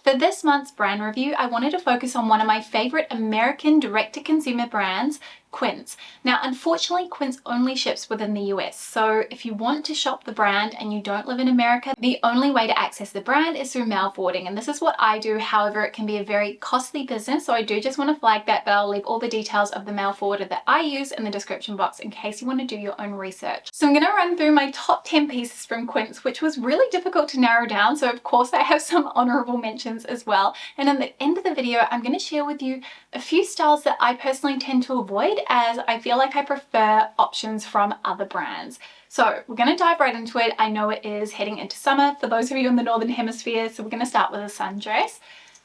For this month's brand review, I wanted to focus on one of my favorite American direct-to-consumer brands, Quince. Now, unfortunately, Quince only ships within the US, so if you want to shop the brand and you don't live in America, the only way to access the brand is through mail forwarding, and this is what I do. However, it can be a very costly business, so I do just want to flag that, but I'll leave all the details of the mail forwarder that I use in the description box in case you want to do your own research. So I'm going to run through my top 10 pieces from Quince, which was really difficult to narrow down, so of course I have some honorable mentions as well. And in the end of the video, I'm going to share with you a few styles that I personally tend to avoid, as I feel like I prefer options from other brands. So we're going to dive right into it. I know it is heading into summer for those of you in the Northern Hemisphere, so we're going to start with a sundress.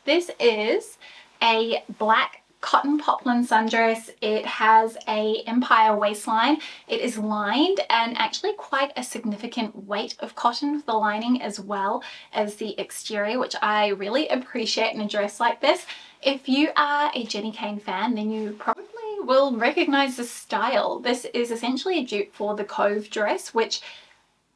This is a black cotton poplin sundress. It has a empire waistline. It is lined and actually quite a significant weight of cotton for the lining as well as the exterior, which I really appreciate in a dress like this. If you are a Jenni Kayne fan, then you probably will recognize this style. This is essentially a dupe for the Cove dress, which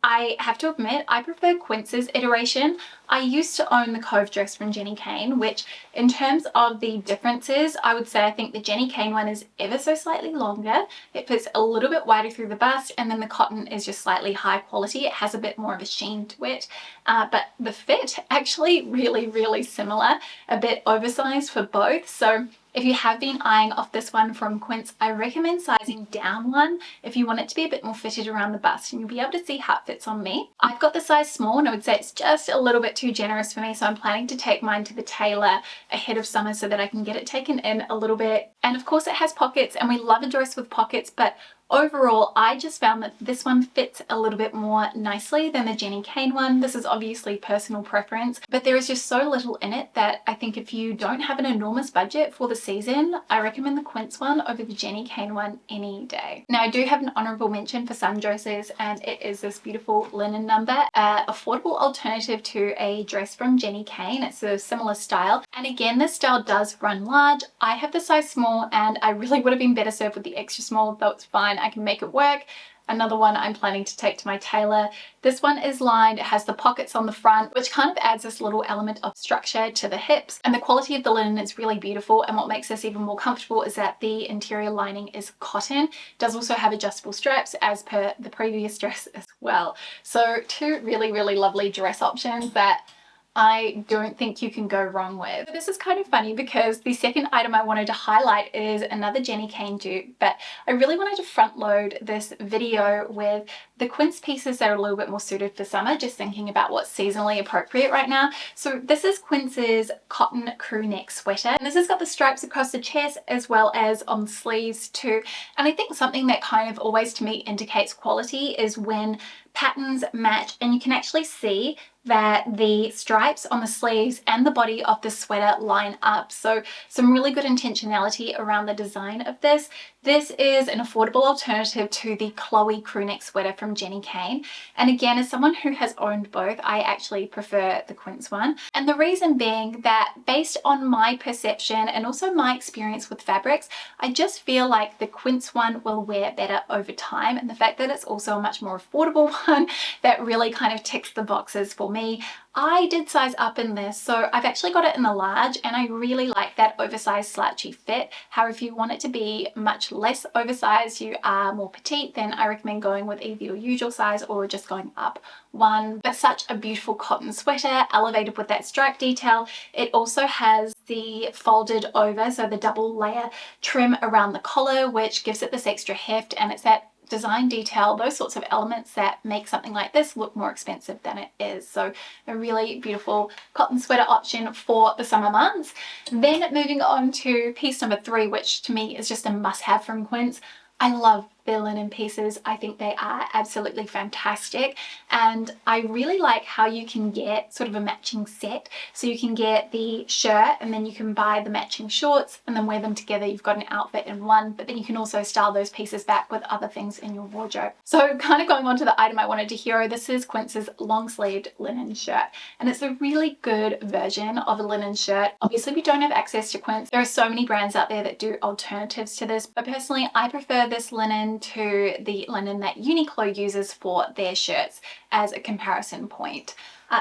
I have to admit, I prefer Quince's iteration. I used to own the Cove dress from Jenni Kayne, which in terms of the differences, I would say I think the Jenni Kayne one is ever so slightly longer. It fits a little bit wider through the bust, and then the cotton is just slightly high quality. It has a bit more of a sheen to it, but the fit actually really similar, a bit oversized for both. So if you have been eyeing off this one from Quince, I recommend sizing down one if you want it to be a bit more fitted around the bust, and you'll be able to see how it fits on me. I've got the size small, and I would say it's just a little bit too generous for me, so I'm planning to take mine to the tailor ahead of summer so that I can get it taken in a little bit. And of course it has pockets, and we love a dress with pockets, but overall, I just found that this one fits a little bit more nicely than the Jenni Kayne one. This is obviously personal preference, but there is just so little in it that I think if you don't have an enormous budget for the season, I recommend the Quince one over the Jenni Kayne one any day. Now, I do have an honorable mention for sundresses, and it is this beautiful linen number, affordable alternative to a dress from Jenni Kayne. It's a similar style, and again, this style does run large. I have the size small, and I really would have been better served with the extra small, though it's fine. I can make it work. Another one I'm planning to take to my tailor. This one is lined. It has the pockets on the front, which kind of adds this little element of structure to the hips. And the quality of the linen is really beautiful. And what makes this even more comfortable is that the interior lining is cotton. It does also have adjustable straps, as per the previous dress as well. So two really lovely dress options that I don't think you can go wrong with. This is kind of funny because the second item I wanted to highlight is another Jenni Kayne dupe, but I really wanted to front load this video with the Quince pieces that are a little bit more suited for summer, just thinking about what's seasonally appropriate right now. So this is Quince's cotton crew neck sweater, and this has got the stripes across the chest as well as on the sleeves too. And I think something that kind of always to me indicates quality is when patterns match, and you can actually see that the stripes on the sleeves and the body of the sweater line up. So some really good intentionality around the design of this. This is an affordable alternative to the Chloe crew neck sweater from Jenni Kayne. And again, as someone who has owned both, I actually prefer the Quince one. And the reason being that based on my perception and also my experience with fabrics, I just feel like the Quince one will wear better over time. And the fact that it's also a much more affordable one that really kind of ticks the boxes for me. I did size up in this, so I've actually got it in the large, and I really like that oversized slouchy fit. However, if you want it to be much less oversized, you are more petite, then I recommend going with either your usual size or just going up one. But such a beautiful cotton sweater, elevated with that stripe detail. It also has the folded over, so the double layer trim around the collar, which gives it this extra heft, and it's that design detail, those sorts of elements that make something like this look more expensive than it is. So a really beautiful cotton sweater option for the summer months. Then moving on to piece number 3, which to me is just a must-have from Quince. I love their linen pieces. I think they are absolutely fantastic, and I really like how you can get sort of a matching set. So you can get the shirt, and then you can buy the matching shorts and then wear them together. You've got an outfit in one, but then you can also style those pieces back with other things in your wardrobe. So kind of going on to the item I wanted to hero, this is Quince's long-sleeved linen shirt, and it's a really good version of a linen shirt. Obviously we don't have access to Quince. There are so many brands out there that do alternatives to this, but personally I prefer this linen to the linen that Uniqlo uses for their shirts as a comparison point.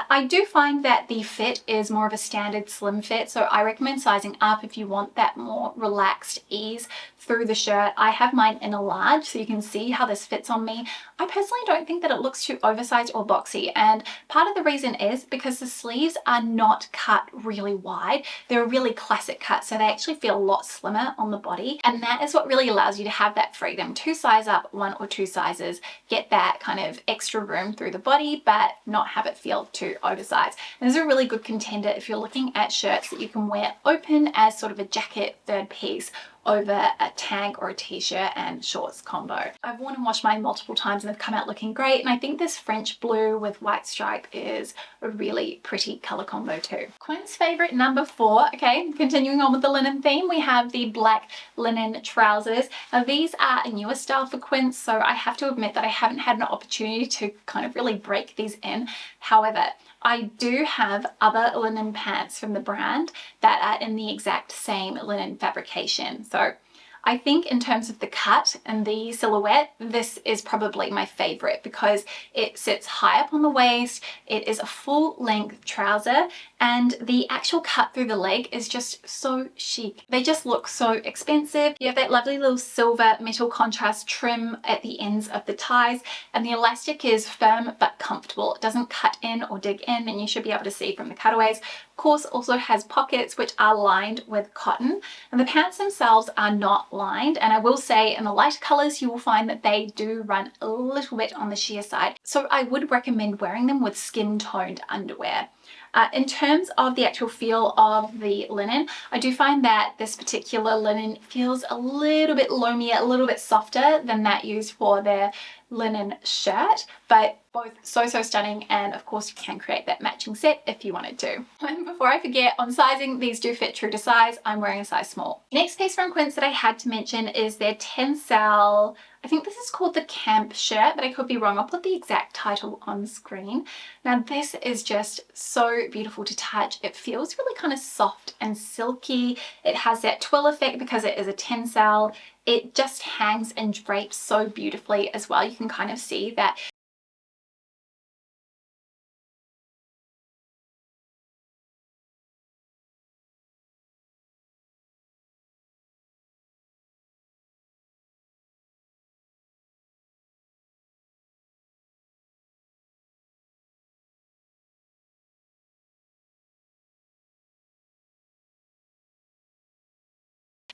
I do find that the fit is more of a standard slim fit, so I recommend sizing up if you want that more relaxed ease through the shirt. I have mine in a large, so you can see how this fits on me. I personally don't think that it looks too oversized or boxy, and part of the reason is because the sleeves are not cut really wide. They're a really classic cut, so they actually feel a lot slimmer on the body, and that is what really allows you to have that freedom to size up 1 or 2 sizes, get that kind of extra room through the body, but not have it feel too oversized. And this is a really good contender if you're looking at shirts that you can wear open as sort of a jacket third piece over a tank or a t-shirt and shorts combo. I've worn and washed mine multiple times and they've come out looking great, and I think this French blue with white stripe is a really pretty color combo too. Quinn's favorite number 4, okay, continuing on with the linen theme, we have the black linen trousers. Now these are a newer style for Quinn, so I have to admit that I haven't had an opportunity to kind of really break these in. However, I do have other linen pants from the brand that are in the exact same linen fabrication. So I think in terms of the cut and the silhouette, this is probably my favorite because it sits high up on the waist, it is a full length trouser, and the actual cut through the leg is just so chic. They just look so expensive. You have that lovely little silver metal contrast trim at the ends of the ties, and the elastic is firm but comfortable. It doesn't cut in or dig in, and you should be able to see from the cutaways. Of course, also has pockets which are lined with cotton, and the pants themselves are not lined, and I will say in the lighter colors you will find that they do run a little bit on the sheer side, so I would recommend wearing them with skin toned underwear. In terms of the actual feel of the linen, I do find that this particular linen feels a little bit loamier, a little bit softer than that used for their linen shirt, but both so stunning, and of course you can create that matching set if you wanted to. And before I forget, on sizing, these do fit true to size. I'm wearing a size small. Next piece from Quince that I had to mention is their Tencel, I think this is called the camp shirt, but I could be wrong. I'll put the exact title on screen. Now this is just so beautiful to touch. It feels really kind of soft and silky. It has that twill effect because it is a Tencel. It just hangs and drapes so beautifully as well. You can kind of see that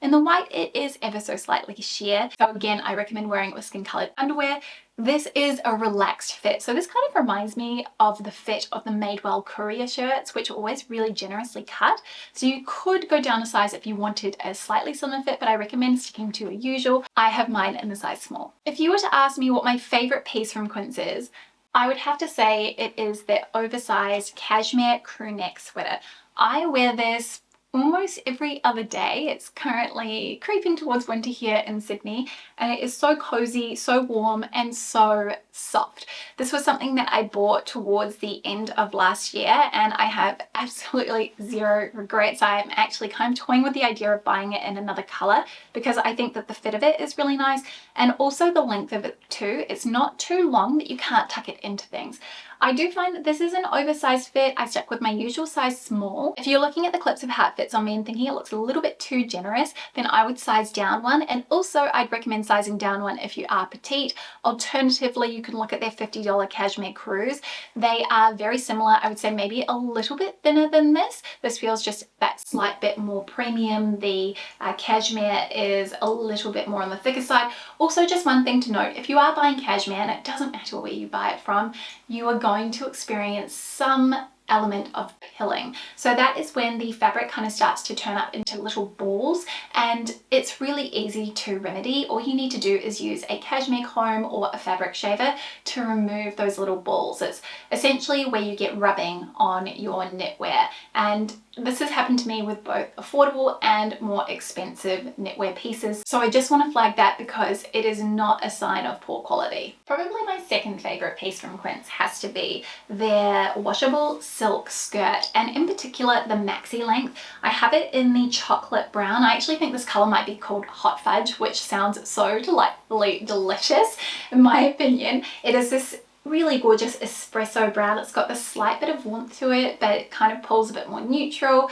in the white, it is ever so slightly sheer. So again, I recommend wearing it with skin colored underwear. This is a relaxed fit. So this kind of reminds me of the fit of the Madewell Courier shirts, which are always really generously cut. So you could go down a size if you wanted a slightly slimmer fit, but I recommend sticking to a usual. I have mine in the size small. If you were to ask me what my favorite piece from Quince is, I would have to say it is their oversized cashmere crew neck sweater. I wear this almost every other day. It's currently creeping towards winter here in Sydney, and it is so cozy, so warm, and so soft. This was something that I bought towards the end of last year, and I have absolutely zero regrets. I am actually kind of toying with the idea of buying it in another color because I think that the fit of it is really nice, and also the length of it too. It's not too long that you can't tuck it into things. I do find that this is an oversized fit. I stuck with my usual size small. If you're looking at the clips of how it fits on me and thinking it looks a little bit too generous, then I would size down one, and also I'd recommend sizing down one if you are petite. Alternatively, you can look at their $50 cashmere crews. They are very similar. I would say maybe a little bit thinner than this. This feels just that slight bit more premium. The cashmere is a little bit more on the thicker side. Also, just one thing to note, if you are buying cashmere, and it doesn't matter where you buy it from, you are going to experience some element of pilling. So that is when the fabric kind of starts to turn up into little balls, and it's really easy to remedy. All you need to do is use a cashmere comb or a fabric shaver to remove those little balls. It's essentially where you get rubbing on your knitwear, and this has happened to me with both affordable and more expensive knitwear pieces. So I just want to flag that because it is not a sign of poor quality. Probably my second favorite piece from Quince has to be their washable silk skirt, and in particular the maxi length. I have it in the chocolate brown. I actually think this color might be called hot fudge, which sounds so delightfully delicious in my opinion. It is this really gorgeous espresso brown. It's got this slight bit of warmth to it, but it kind of pulls a bit more neutral.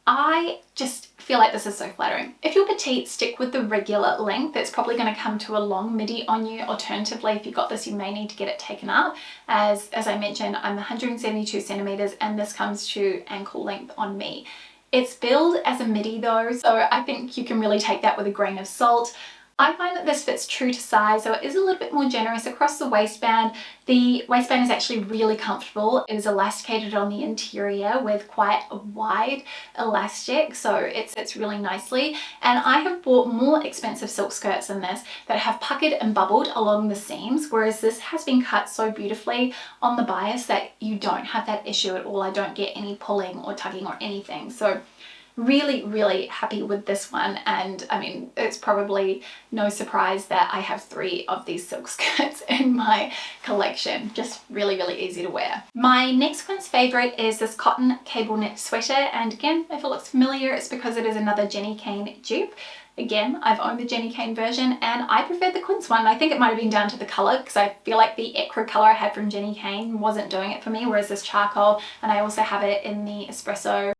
I just feel like this is so flattering. If you're petite, stick with the regular length. It's probably going to come to a long midi on you. Alternatively, if you got this, you may need to get it taken up. As I mentioned, I'm 172 centimeters and this comes to ankle length on me. It's billed as a midi though, so I think you can really take that with a grain of salt. I find that this fits true to size, so it is a little bit more generous across the waistband. The waistband is actually really comfortable. It is elasticated on the interior with quite a wide elastic, so it sits really nicely. And I have bought more expensive silk skirts than this that have puckered and bubbled along the seams, whereas this has been cut so beautifully on the bias that you don't have that issue at all. I don't get any pulling or tugging or anything. So really happy with this one, and I mean, it's probably no surprise that I have 3 of these silk skirts in my collection. Just really easy to wear. My next Quince favorite is this cotton cable knit sweater, and again, if it looks familiar, it's because it is another Jenni Kayne dupe. Again, I've owned the Jenni Kayne version and I preferred the Quince one. I think it might have been down to the colour, because I feel like the ecru colour I had from Jenni Kayne wasn't doing it for me, whereas this charcoal, and I also have it in the espresso,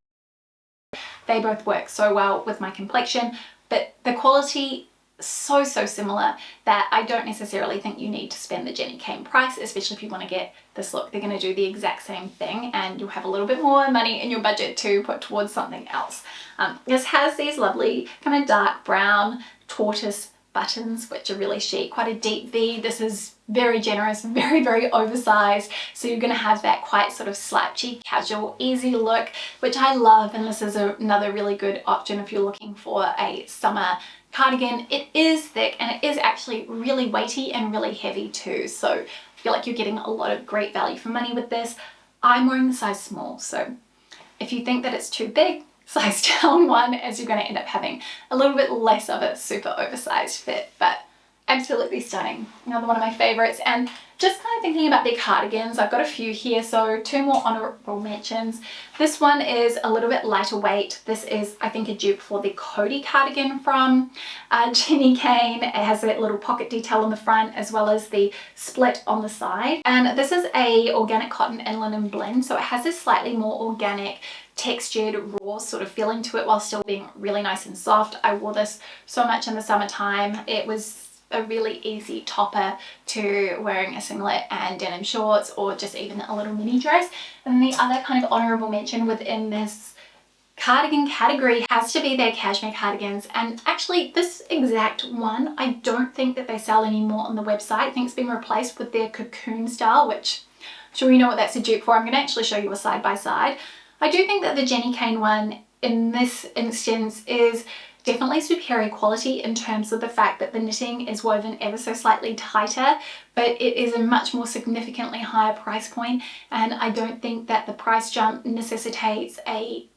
they both work so well with my complexion, but the quality so similar that I don't necessarily think you need to spend the Jenni Kayne price, especially if you want to get this look. They're going to do the exact same thing and you'll have a little bit more money in your budget to put towards something else. This has these lovely kind of dark brown tortoise buttons, which are really chic, quite a deep V. This is very generous, very oversized, so you're going to have that quite sort of slouchy, casual, easy look, which I love. And this is another really good option if you're looking for a summer cardigan. It is thick and it is actually really weighty and really heavy too, so I feel like you're getting a lot of great value for money with this. I'm wearing the size small, so if you think that it's too big, size down one, as you're going to end up having a little bit less of a super oversized fit. But absolutely stunning. Another one of my favorites. And just kind of thinking about their cardigans, I've got a few here, so 2 more honorable mentions. This one is a little bit lighter weight. This is, I think, a dupe for the Cody cardigan from Jenni Kayne. It has that little pocket detail on the front as well as the split on the side. And this is a organic cotton and linen blend, so it has this slightly more organic textured raw sort of feeling to it while still being really nice and soft. I wore this so much in the summertime. It was a really easy topper to wearing a singlet and denim shorts, or just even a little mini dress. And the other kind of honorable mention within this cardigan category has to be their cashmere cardigans. And actually this exact one, I don't think that they sell anymore on the website. I think it's been replaced with their cocoon style, which I'm sure you know what that's a dupe for. I'm going to actually show you a side by side. I do think that the Jenni Kayne one in this instance is definitely superior quality in terms of the fact that the knitting is woven ever so slightly tighter, but it is a much more significantly higher price point, and I don't think that the price jump necessitates a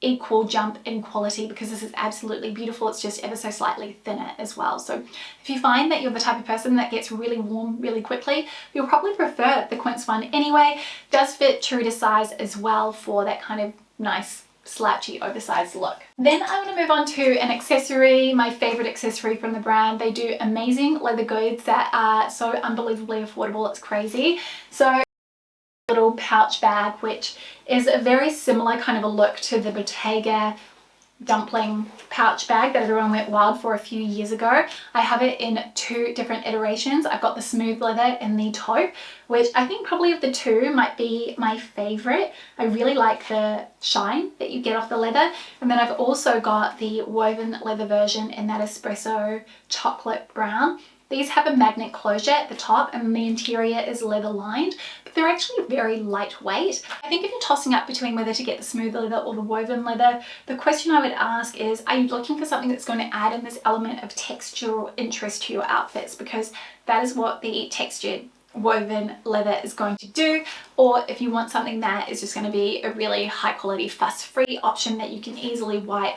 equal jump in quality, because this is absolutely beautiful. It's just ever so slightly thinner as well. So if you find that you're the type of person that gets really warm really quickly, you'll probably prefer the Quince one anyway. It does fit true to size as well for that kind of nice slouchy oversized look. Then I want to move on to an accessory, my favorite accessory from the brand. They do amazing leather goods that are so unbelievably affordable, it's crazy. So little pouch bag, which is a very similar kind of a look to the Bottega dumpling pouch bag that everyone went wild for a few years ago. I have it in 2 different iterations. I've got the smooth leather and the taupe, which I think probably of the 2 might be my favorite. I really like the shine that you get off the leather. And then I've also got the woven leather version in that espresso chocolate brown. These have a magnet closure at the top and the interior is leather lined, but they're actually very lightweight. I think if you're tossing up between whether to get the smooth leather or the woven leather, the question I would ask is, are you looking for something that's going to add in this element of texture or interest to your outfits? Because that is what the textured woven leather is going to do. Or if you want something that is just going to be a really high quality fuss-free option that you can easily wipe,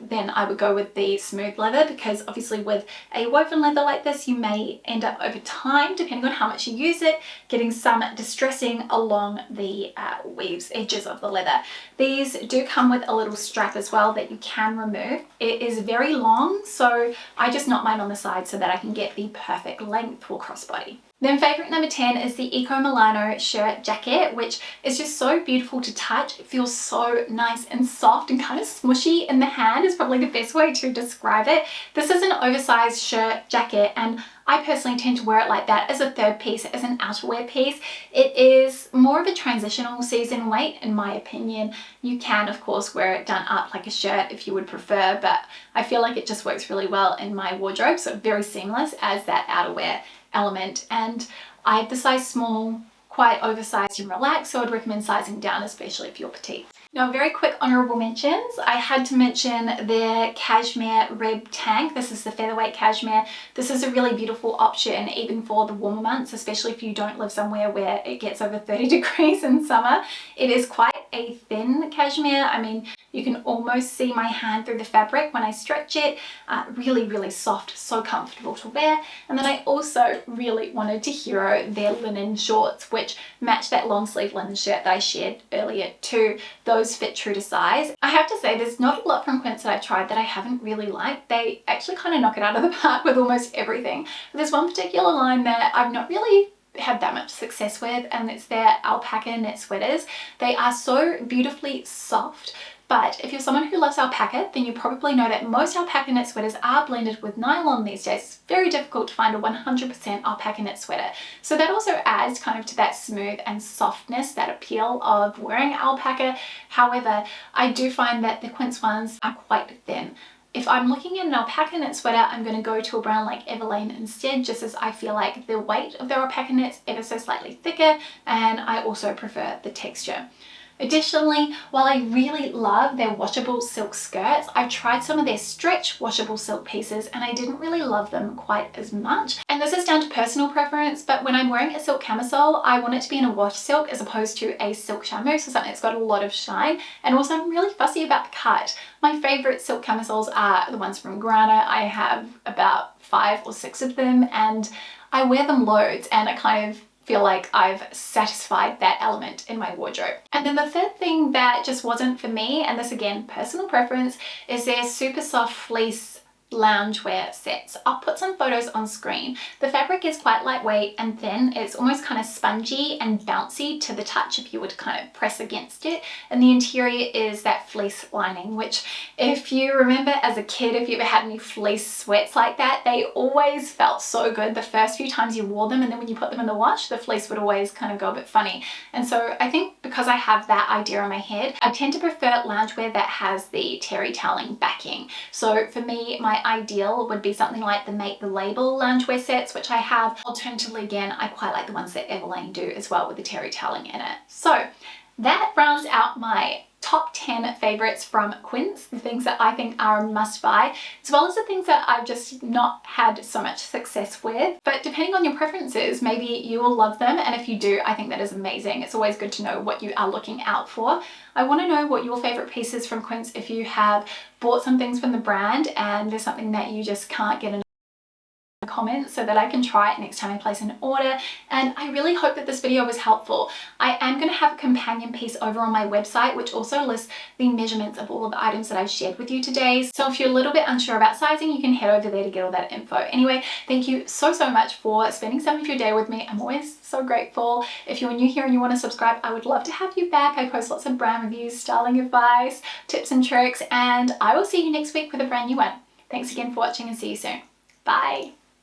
then I would go with the smooth leather, because obviously with a woven leather like this, you may end up over time, depending on how much you use it, getting some distressing along the weaves, edges of the leather. These do come with a little strap as well that you can remove. It is very long, so I just knot mine on the side so that I can get the perfect length for crossbody. Then favorite number 10 is the Eco Milano shirt jacket, which is just so beautiful to touch. It feels so nice and soft and kind of smushy in the hand is probably the best way to describe it. This is an oversized shirt jacket, and I personally tend to wear it like that as a third piece, as an outerwear piece. It is more of a transitional season weight in my opinion. You can of course wear it done up like a shirt if you would prefer, but I feel like it just works really well in my wardrobe, so very seamless as that outerwear element. And I have the size small, quite oversized and relaxed, so I'd recommend sizing down, especially if you're petite. Now, very quick honorable mentions. I had to mention their cashmere rib tank. This is the featherweight cashmere. This is a really beautiful option even for the warmer months, especially if you don't live somewhere where it gets over 30 degrees in summer. It is quite a thin cashmere. I mean, you can almost see my hand through the fabric when I stretch it. Really, really soft, so comfortable to wear. And then I also really wanted to hero their linen shorts, which match that long sleeve linen shirt that I shared earlier too. Those fit true to size. I have to say there's not a lot from Quince that I've tried that I haven't really liked. They actually kind of knock it out of the park with almost everything. But there's one particular line that I've not really had that much success with, and it's their alpaca knit sweaters. They are so beautifully soft, but if you're someone who loves alpaca, then you probably know that most alpaca knit sweaters are blended with nylon these days. It's very difficult to find a 100% alpaca knit sweater. So that also adds kind of to that smooth and softness, that appeal of wearing alpaca. However, I do find that the Quince ones are quite thin. If I'm looking at an alpaca knit sweater, I'm going to go to a brand like Everlane instead, just as I feel like the weight of their alpaca knits ever so slightly thicker, and I also prefer the texture. Additionally, while I really love their washable silk skirts, I've tried some of their stretch washable silk pieces and I didn't really love them quite as much. And this is down to personal preference, but when I'm wearing a silk camisole, I want it to be in a wash silk as opposed to a silk chamois, so something that's got a lot of shine. And also I'm really fussy about the cut. My favorite silk camisoles are the ones from Grana. I have about 5 or 6 of them and I wear them loads, and I kind of feel like I've satisfied that element in my wardrobe. And then the third thing that just wasn't for me, and this again personal preference, is their super soft fleece loungewear sets. I'll put some photos on screen. The fabric is quite lightweight and thin. It's almost kind of spongy and bouncy to the touch if you would kind of press against it. And the interior is that fleece lining, which if you remember as a kid, if you ever had any fleece sweats like that, they always felt so good the first few times you wore them, and then when you put them in the wash, the fleece would always kind of go a bit funny. And so I think because I have that idea in my head, I tend to prefer loungewear that has the terry toweling backing. So for me, my ideal would be something like the Make the Label loungewear sets, which I have. Alternatively, again, I quite like the ones that Everlane do as well with the terry toweling in it. So that rounds out my top 10 favorites from Quince, the things that I think are a must buy, as well as the things that I've just not had so much success with. But depending on your preferences, maybe you will love them, and if you do, I think that is amazing. It's always good to know what you are looking out for. I want to know what your favorite pieces from Quince, if you have bought some things from the brand and there's something that you just can't get enough comments, so that I can try it next time I place an order. And I really hope that this video was helpful. I am going to have a companion piece over on my website which also lists the measurements of all of the items that I've shared with you today. So if you're a little bit unsure about sizing, you can head over there to get all that info. Anyway, thank you so much for spending some of your day with me. I'm always so grateful. If you're new here and you want to subscribe, I would love to have you back. I post lots of brand reviews, styling advice, tips and tricks, and I will see you next week with a brand new one. Thanks again for watching and see you soon. Bye.